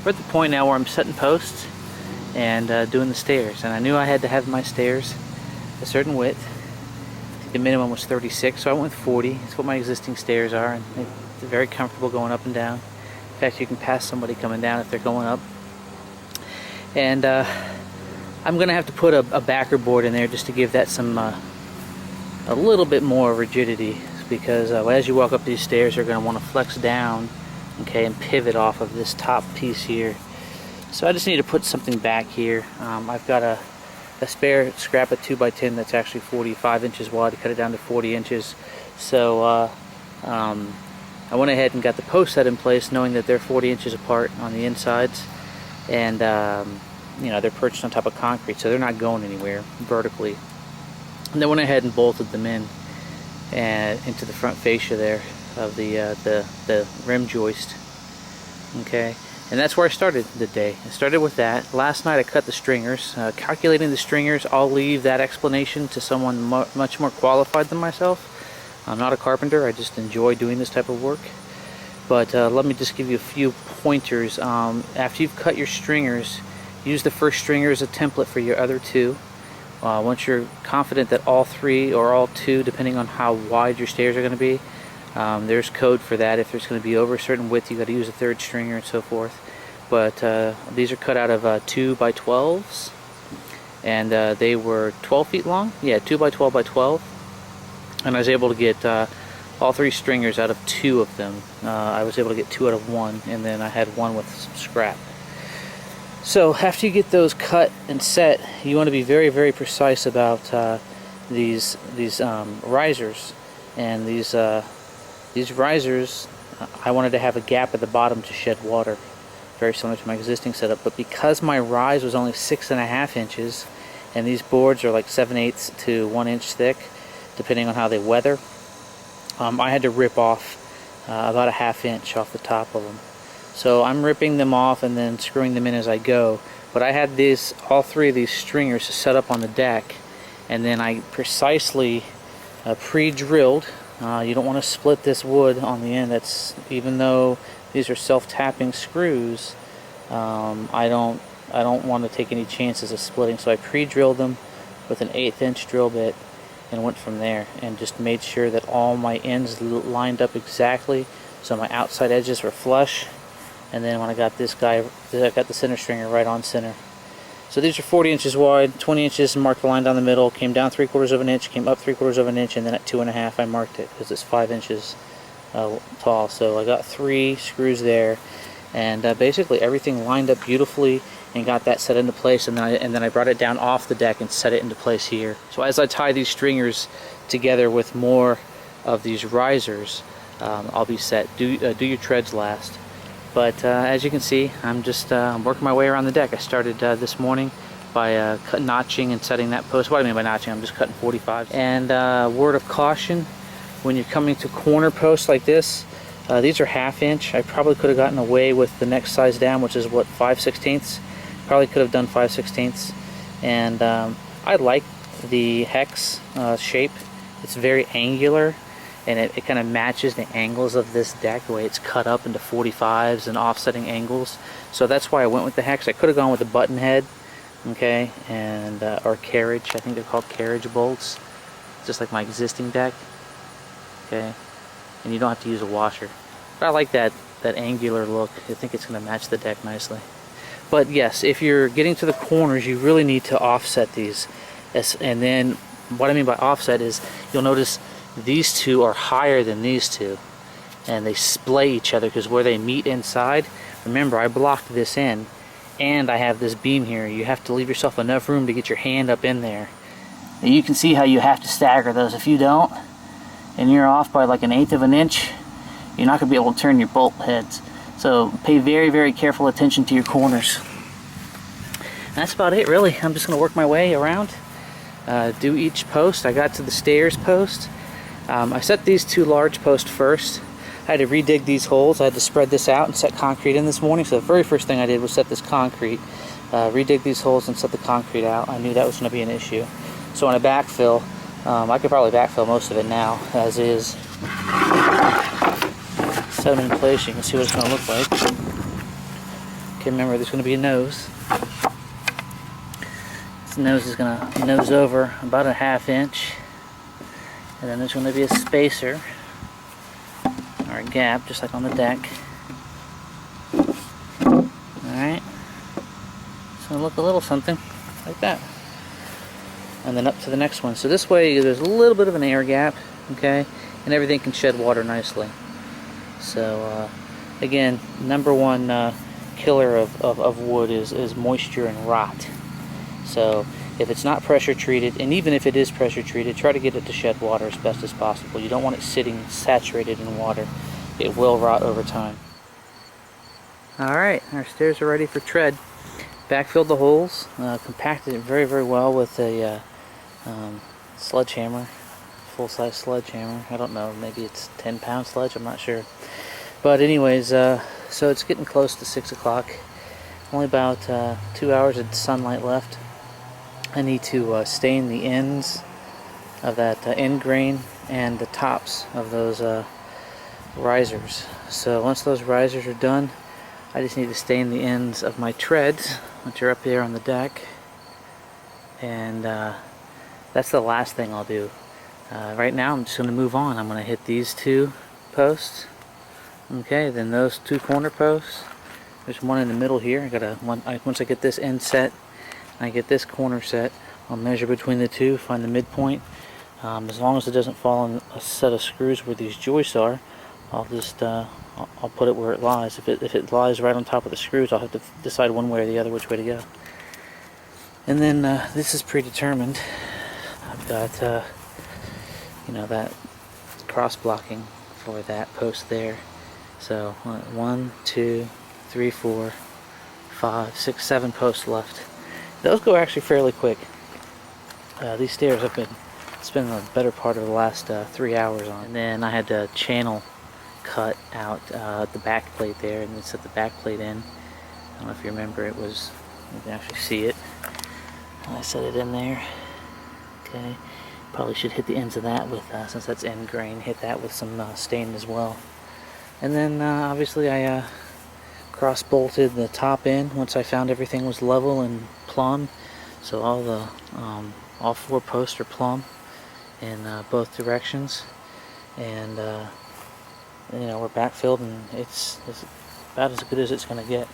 we're at the point now where I'm setting posts and doing the stairs. And I knew I had to have my stairs a certain width. I think the minimum was 36, so I went with 40. It's what my existing stairs are, and they're very comfortable going up and down. In fact, you can pass somebody coming down if they're going up. And I'm gonna have to put a backer board in there just to give that some a little bit more rigidity, because as you walk up these stairs, you're going to want to flex down, okay, and pivot off of this top piece here. So I just need to put something back here. I've got a spare scrap of 2x10 that's actually 45 inches wide to cut it down to 40 inches. So I went ahead and got the post set in place, knowing that they're 40 inches apart on the insides, and you know, they're perched on top of concrete, so they're not going anywhere vertically. And then went ahead and bolted them in and into the front fascia there of the rim joist. Okay, and that's where I started the day. I started with that. Last night I cut the stringers. Calculating the stringers, I'll leave that explanation to someone much more qualified than myself. I'm not a carpenter. I just enjoy doing this type of work. But let me just give you a few pointers. After you've cut your stringers, use the first stringer as a template for your other two. Once you're confident that all three or all two, depending on how wide your stairs are going to be, there's code for that. If there's going to be over a certain width, you got to use a third stringer and so forth. But these are cut out of 2x12s, and they were 12 feet long. Yeah, 2x12x12, and I was able to get all three stringers out of two of them. I was able to get two out of one, and then I had one with some scrap. So after you get those cut and set, you want to be very, very precise about these risers. And these risers, I wanted to have a gap at the bottom to shed water, very similar to my existing setup. But because my rise was only 6.5 inches, and these boards are like 7/8 to 1 inch thick, depending on how they weather, I had to rip off about a ½ inch off the top of them. So I'm ripping them off and then screwing them in as I go. But I had all three of these stringers set up on the deck, and then I precisely pre-drilled. You don't want to split this wood on the end. That's, even though these are self-tapping screws, I don't want to take any chances of splitting. So I pre-drilled them with an 1/8 inch drill bit and went from there, and just made sure that all my ends lined up exactly, so my outside edges were flush. And then when I got this guy, I got the center stringer right on center. So these are 40 inches wide, 20 inches, marked the line down the middle, came down 3/4 of an inch, came up 3/4 of an inch, and then at 2.5 I marked it because it's 5 inches tall. So I got 3 screws there, and basically everything lined up beautifully and got that set into place. And then I brought it down off the deck and set it into place here. So as I tie these stringers together with more of these risers, I'll be set. Do your treads last. But as you can see, I'm just working my way around the deck. I started this morning by notching and setting that post. What do I mean by notching? I'm just cutting 45. And word of caution, when you're coming to corner posts like this, these are ½ inch. I probably could have gotten away with the next size down, which is what, 5/16. Probably could have done 5/16. And I like the hex shape. It's very angular, and it kind of matches the angles of this deck, the way it's cut up into 45s and offsetting angles. So that's why I went with the hex. I could have gone with the button head, okay, and or carriage. I think they're called carriage bolts, just like my existing deck, okay. And you don't have to use a washer. But I like that angular look. I think it's going to match the deck nicely. But yes, if you're getting to the corners, you really need to offset these. And then what I mean by offset is, you'll notice these two are higher than these two, and they splay each other because where they meet inside, remember I blocked this in, and I have this beam here. You have to leave yourself enough room to get your hand up in there. And you can see how you have to stagger those. If you don't, and you're off by like 1/8 of an inch, you're not going to be able to turn your bolt heads. So pay very, very careful attention to your corners. And that's about it, really. I'm just going to work my way around, do each post. I got to the stairs post. I set these 2 large posts first. I had to redig these holes. I had to spread this out and set concrete in this morning. So the very first thing I did was set this concrete, redig these holes and set the concrete out. I knew that was going to be an issue. So on a backfill, I could probably backfill most of it now, as is. Set them in place, you can see what it's going to look like. Okay, remember there's going to be a nose. This nose is going to nose over about a 1/2 inch. And then there's going to be a spacer, or a gap, just like on the deck. Alright. It's going to look a little something like that. And then up to the next one. So this way there's a little bit of an air gap, okay, and everything can shed water nicely. So again, number one killer of wood is moisture and rot. So if it's not pressure treated, and even if it is pressure treated, try to get it to shed water as best as possible. You don't want it sitting saturated in water. It will rot over time. Alright, our stairs are ready for tread. Backfilled the holes, compacted it very, very well with a sledgehammer, full-size sledgehammer. I don't know, maybe it's 10-pound sledge, I'm not sure. But anyways, so it's getting close to 6 o'clock. Only about 2 hours of sunlight left. I need to stain the ends of that end grain and the tops of those risers. So once those risers are done, I just need to stain the ends of my treads, which are up there on the deck. And that's the last thing I'll do. Right now I'm just going to move on. I'm going to hit these 2 posts. Okay, then those 2 corner posts. There's one in the middle here. Once I get this end set, I get this corner set, I'll measure between the 2, find the midpoint. As long as it doesn't fall on a set of screws where these joists are, I'll just I'll put it where it lies. If it lies right on top of the screws, I'll have to decide one way or the other which way to go. And then this is predetermined. I've got you know, that cross blocking for that post there. So 1, 2, 3, 4, 5, 6, 7 posts left. Those go actually fairly quick. These stairs have been spending the better part of the last 3 hours on. And then I had to channel cut out the back plate there and then set the back plate in. I don't know if you remember, it was, you can actually see it. I set it in there. Okay, probably should hit the ends of that with, since that's end grain, hit that with some stain as well. And then obviously I cross bolted the top end once I found everything was level and plumb. So all 4 posts are plumb in both directions, and you know, we're backfilled, and it's about as good as it's going to get.